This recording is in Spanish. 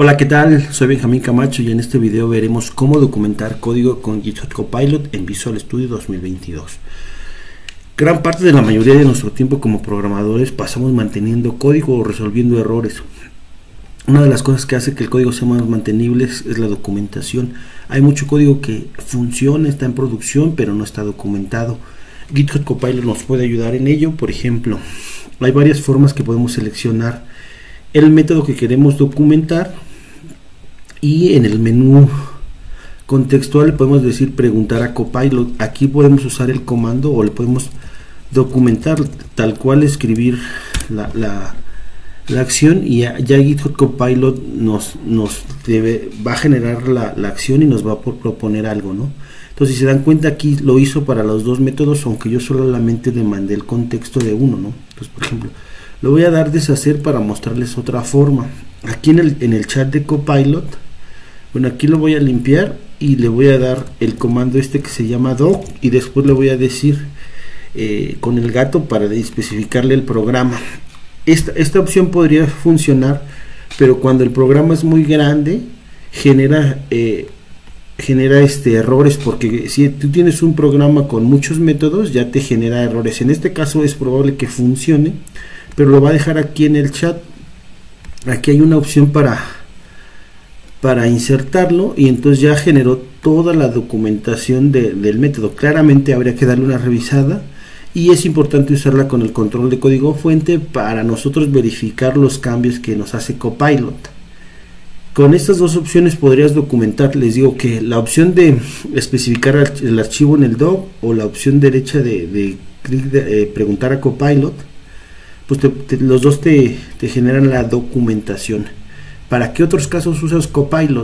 Hola, ¿qué tal? Soy Benjamín Camacho y en este video veremos cómo documentar código con GitHub Copilot en Visual Studio 2022. Gran parte de la mayoría de nuestro tiempo como programadores pasamos manteniendo código o resolviendo errores. Una de las cosas que hace que el código sea más mantenible es la documentación. Hay mucho código que funciona, está en producción, pero no está documentado. GitHub Copilot nos puede ayudar en ello. Por ejemplo, hay varias formas que podemos seleccionar el método que queremos documentar y en el menú contextual podemos decir preguntar a Copilot. Aquí podemos usar el comando o le podemos documentar tal cual, escribir la acción y ya GitHub Copilot va a generar la acción y nos va a proponer algo, ¿no? Entonces, si se dan cuenta, aquí lo hizo para los dos métodos, aunque yo solamente le mandé el contexto de uno, ¿no? Entonces, por ejemplo, lo voy a dar deshacer para mostrarles otra forma. Aquí en el chat de Copilot, bueno, aquí lo voy a limpiar y le voy a dar el comando que se llama doc y después le voy a decir con el gato para especificarle el programa. Esta opción podría funcionar, pero cuando el programa es muy grande genera errores, porque si tú tienes un programa con muchos métodos ya te genera errores. En este caso es probable que funcione, pero lo va a dejar aquí en el chat. Aquí hay una opción para insertarlo y entonces ya generó toda la documentación del método. Claramente habría que darle una revisada y es importante usarla con el control de código fuente para nosotros verificar los cambios que nos hace Copilot. Con estas dos opciones podrías documentar. Les digo que la opción de especificar el archivo en el doc o la opción derecha de preguntar a Copilot, pues los dos te generan la documentación. ¿Para qué otros casos usas Copilot?